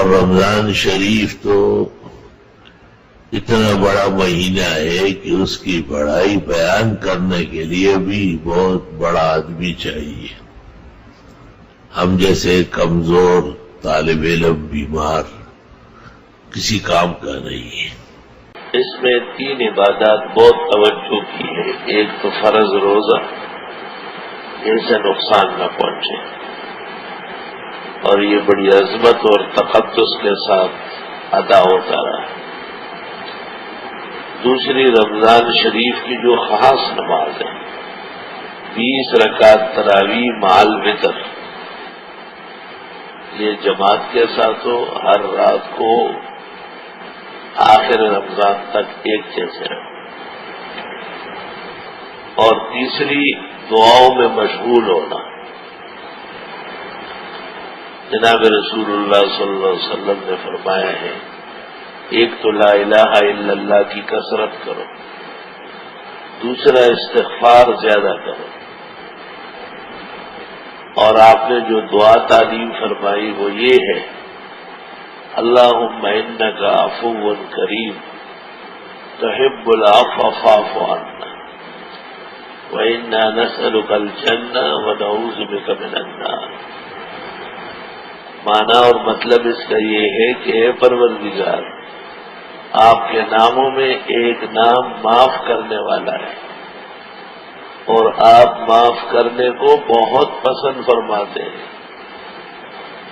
اور رمضان شریف تو اتنا بڑا مہینہ ہے کہ اس کی بڑائی بیان کرنے کے لیے بھی بہت بڑا آدمی چاہیے. ہم جیسے کمزور طالب علم بیمار کسی کام کا نہیں ہے. اس میں 3 عبادات بہت توجہ کی ہے. ایک تو فرض روزہ، ان سے نقصان نہ پہنچے، اور یہ بڑی عظمت اور تقدس کے ساتھ ادا ہوتا رہا. دوسری رمضان شریف کی جو خاص نماز ہے 20 رکعت تراویح مع الوتر، یہ جماعت کے ساتھ ہو، ہر رات کو آخر رمضان تک ایک جیسے رہو. اور تیسری دعاؤں میں مشغول ہونا. جناب رسول اللہ صلی اللہ علیہ وسلم نے فرمایا ہے ایک تو لا الہ الا اللہ کی کثرت کرو، دوسرا استغفار زیادہ کرو، اور آپ نے جو دعا تعلیم فرمائی وہ یہ ہے اللہم انک عفو کریم تحب العفو فاعف عنا وانا نسألک الجنہ ونعوذ بک من النار. معنی اور مطلب اس کا یہ ہے کہ اے پروردگار، آپ کے ناموں میں ایک نام معاف کرنے والا ہے، اور آپ معاف کرنے کو بہت پسند فرماتے ہیں.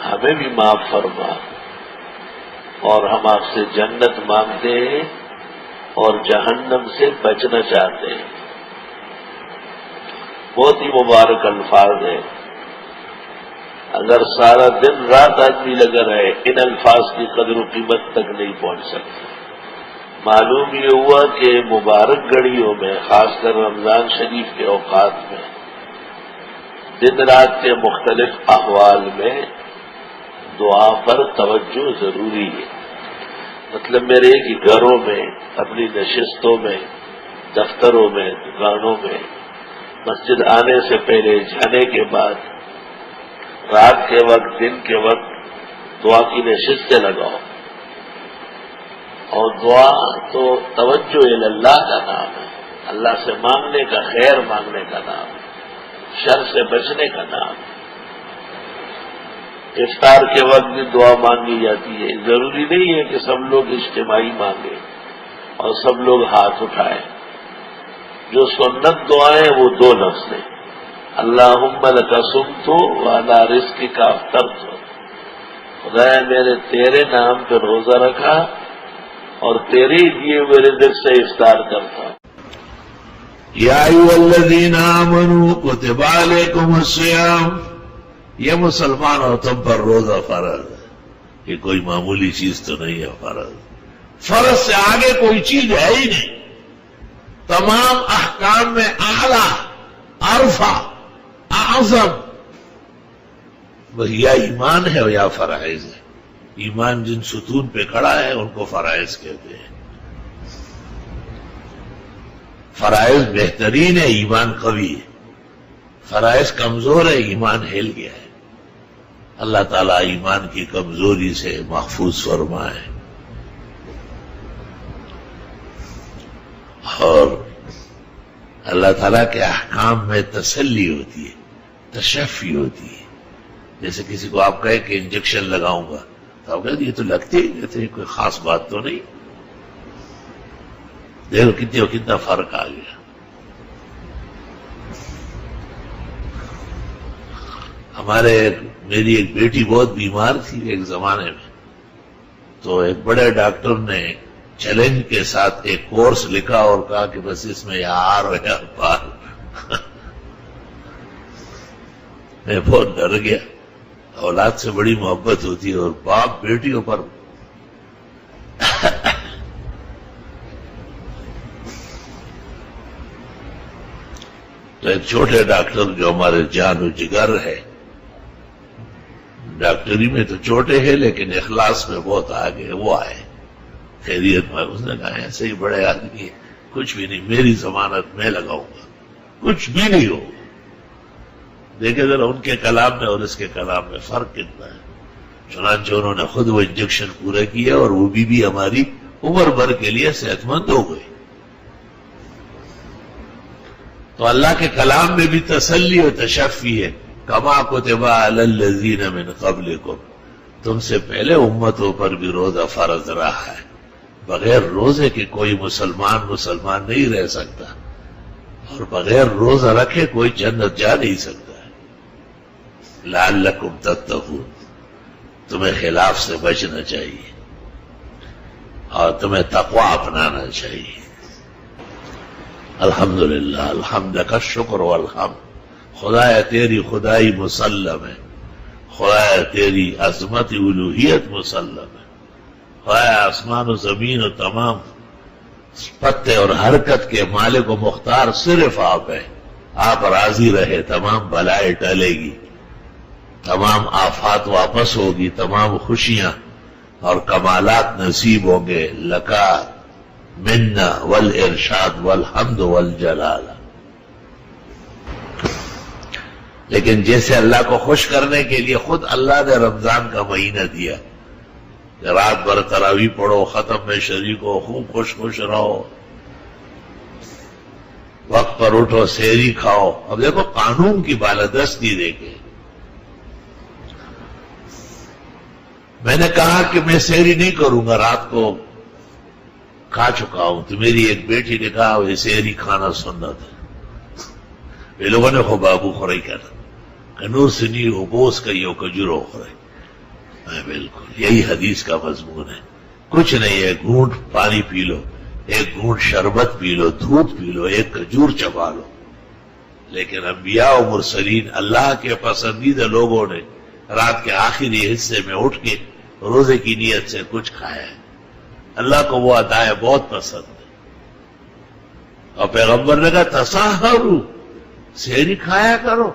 ہمیں بھی معاف فرما، اور ہم آپ سے جنت مانگتے ہیں اور جہنم سے بچنا چاہتے ہیں. بہت ہی مبارک الفاظ ہیں. اگر سارا دن رات آدمی لگا رہے ان الفاظ کی قدر و قیمت تک نہیں پہنچ سکتا. معلوم یہ ہوا کہ مبارک گھڑیوں میں، خاص کر رمضان شریف کے اوقات میں، دن رات کے مختلف احوال میں دعا پر توجہ ضروری ہے. مطلب میرے کہ گھروں میں، اپنی نشستوں میں، دفتروں میں، دکانوں میں، مسجد آنے سے پہلے، جانے کے بعد، رات کے وقت، دن کے وقت دعا کی نشستیں لگاؤ. اور دعا تو توجہ اللہ کا نام ہے، اللہ سے مانگنے کا، خیر مانگنے کا نام ہے، شر سے بچنے کا نام ہے. افطار کے وقت بھی دعا مانگی جاتی ہے. ضروری نہیں ہے کہ سب لوگ اجتماعی مانگیں اور سب لوگ ہاتھ اٹھائیں. جو سنت دعائیں وہ 2 لفظ ہیں، اللہم لک صمت وعلی رزقک افطرت. خدایا میرے تیرے نام پہ روزہ رکھا اور تیرے دیے ہوئے رزق سے افطار کرتا. یا ایھا الذین آمنوا کتب علیکم الصیام. یہ مسلمان اور تم پر روزہ فرض ہے. یہ کوئی معمولی چیز تو نہیں ہے. فرض سے آگے کوئی چیز ہے ہی نہیں. تمام احکام میں اعلیٰ، ارفع، اعظم وہ یا ایمان ہے یا فرائض ہے. ایمان جن ستون پہ کھڑا ہے ان کو فرائض کہتے ہیں. فرائض بہترین ہے، ایمان قوی ہے. فرائض کمزور ہے، ایمان ہل گیا ہے. اللہ تعالیٰ ایمان کی کمزوری سے محفوظ فرمائے. اور اللہ تعالیٰ کے احکام میں تسلی ہوتی ہے، تشفی ہوتی ہے. جیسے کسی کو آپ کہے کہ انجیکشن لگاؤں گا تو آپ کہتے یہ تو لگتے ہی کہتے کوئی خاص بات تو نہیں. دیکھو کتنا فرق آ گیا. میری ایک بیٹی بہت بیمار تھی ایک زمانے میں، تو ایک بڑے ڈاکٹر نے چیلنج کے ساتھ ایک کورس لکھا اور کہا کہ بس اس میں یا آر ہو یا پار. میں بہت ڈر گیا. اولاد سے بڑی محبت ہوتی ہے اور باپ بیٹیوں پر تو ایک چھوٹے ڈاکٹر جو ہمارے جان و جگر ہے، ڈاکٹری میں تو چھوٹے ہیں لیکن اخلاص میں بہت آگے، وہ آئے خیریت میں. اس نے کہا ایسے ہی بڑے آدمی ہے، کچھ بھی نہیں، میری ضمانت میں لگاؤں گا، کچھ بھی نہیں ہوگا. دیکھیں ذرا ان کے کلام میں اور اس کے کلام میں فرق کتنا ہے. چنانچہ انہوں نے خود وہ انجیکشن پورا کیا اور وہ بھی ہماری عمر بھر کے لیے صحت مند ہو گئی. تو اللہ کے کلام میں بھی تسلی و تشفی ہے. کما کتب علی الذین من قبلکم، تم سے پہلے امتوں پر بھی روزہ فرض رہا ہے. بغیر روزے کے کوئی مسلمان نہیں رہ سکتا، اور بغیر روزہ رکھے کوئی جنت جا نہیں سکتا ہے. لعلکم تتقون، تمہیں خلاف سے بچنا چاہیے اور تمہیں تقوی اپنانا چاہیے. الحمدللہ، الحمد کا شکر والحمد. خدایا تیری خدائی مسلم ہے، خدایا تیری عظمت الوہیت مسلم ہے. خدایا آسمان و زمین و تمام پتے اور حرکت کے مالک و مختار صرف آپ ہیں. آپ راضی رہے تمام بلائیں ٹلے گی، تمام آفات واپس ہوگی، تمام خوشیاں اور کمالات نصیب ہوں گے. لکا منا والارشاد والحمد والجلال. لیکن جیسے اللہ کو خوش کرنے کے لیے خود اللہ نے رمضان کا مہینہ دیا کہ رات بھر تراویح پڑھو، ختم میں شریک ہو، خوب خوش رہو، وقت پر اٹھو، سحری کھاؤ. اب دیکھو قانون کی بالادستی دیکھے. میں نے کہا کہ میں سحری نہیں کروں گا، رات کو کھا چکا ہوں. تو میری ایک بیٹی نے کہا وہ سحری کھانا سنت ہے. یہ لوگوں نے خود بابو خورائی کرنا کنور سنی ابوس کا یو کجرو خورائی. بالکل یہی حدیث کا مضمون ہے. کچھ نہیں ہے، گھونٹ پانی پی لو، ایک گھونٹ شربت پی لو، دودھ پی لو، ایک کھجور چبا لو. لیکن انبیاء و مرسلین اللہ کے پسندیدہ لوگوں نے رات کے آخری حصے میں اٹھ کے روزے کی نیت سے کچھ کھایا ہے. اللہ کو وہ عطائیں بہت پسند ہے. اور پیغمبر نے کہا تسحروا، سحری کھایا کرو،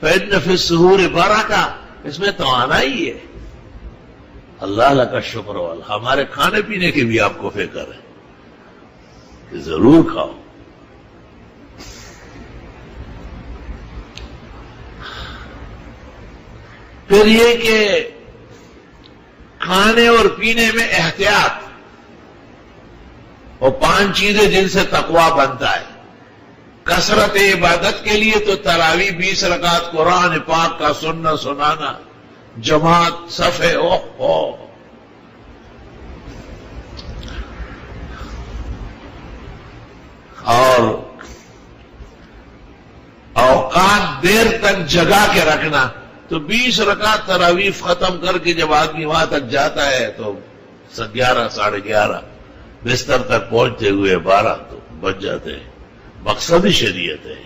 فإن فی السحور برکہ، اس میں توانائی ہے. اللہ کا شکر واللہ. ہمارے کھانے پینے کے بھی آپ کو فکر ہے کہ ضرور کھاؤ. پھر یہ کہ کھانے اور پینے میں احتیاط، وہ 5 چیزیں جن سے تقوی بنتا ہے. کثرت عبادت کے لیے تو تراویح 20 رکعت، قرآن پاک کا سننا سنانا، جماعت، صفے، اور اوقات دیر تک جگا کے رکھنا. تو 20 رکعت تراویح ختم کر کے جب آدمی وہاں تک جاتا ہے تو 11 ساڑھے 11 بستر تک پہنچتے ہوئے 12 تو بج جاتے ہیں. مقصد شریعت ہے.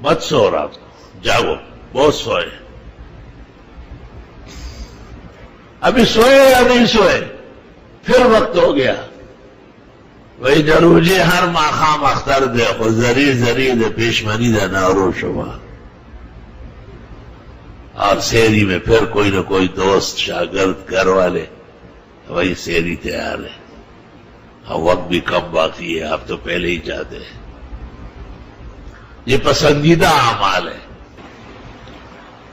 مت سو رات کو، جاگو، بہت سوئے. ابھی سوئے یا نہیں سوئے، پھر وقت ہو گیا. وہی جروجی ہر ماخام اختر دے خود زری دے پیشمنی دے نارو شما. اور سحری میں پھر کوئی نہ کوئی دوست، شاگرد، گھر والے، وہی سحری تیار ہے. اب وقت بھی کم باقی ہے، آپ تو پہلے ہی جاتے ہیں. یہ پسندیدہ اعمال ہے.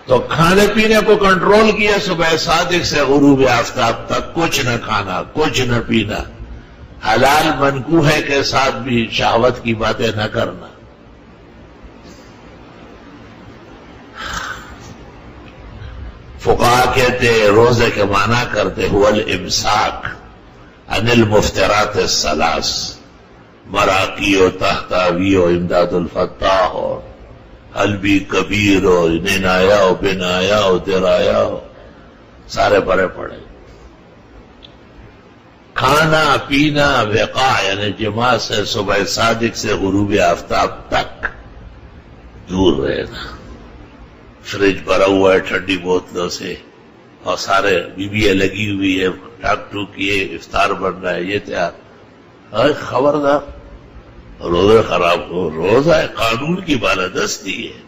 تو کھانے پینے کو کنٹرول کیا. صبح صادق سے غروب آفتاب تک کچھ نہ کھانا، کچھ نہ پینا. حلال منکوہے کے ساتھ بھی شہوت کی باتیں نہ کرنا. فقہا کہتے روزے کے معنی کرتے هو الامساک عن المفترات الثلاث، مراقی و تحتاوی و امداد الفتاح اور حلبی کبیر و نینایا و بنایا و درایا و سارے بڑے پڑے. کھانا پینا وقاع یعنی جماع سے صبح صادق سے غروب آفتاب تک دور رہنا. فریج بھرا ہوا ہے ٹھنڈی بوتلوں سے اور سارے بیویاں لگی ہوئی ہے، ٹاک ٹوک کیے، افطار بن رہا ہے، یہ تیار. خبردار روزہ خراب ہو. روزہ قانون کی بالادستی ہے.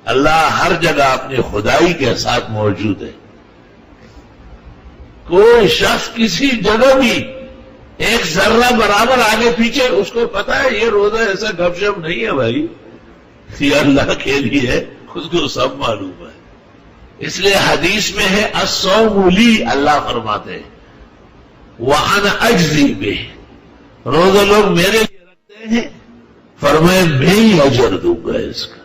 اللہ ہر جگہ اپنی خدائی کے ساتھ موجود ہے. کوئی شخص کسی جگہ بھی ایک ذرہ برابر آگے پیچھے، اس کو پتا ہے یہ روزہ ایسا گپ شپ نہیں ہے بھائی، یہ اللہ کے لیے ہے، اس کو سب معلوم ہے. اس لیے حدیث میں ہے الصوم لی، اللہ فرماتے ہیں وَأَنَا أَجْزِي بِهِ، روزہ لوگ میرے لیے رکھتے ہیں، فرمائے میں ہی اجر دوں گا اس کا۔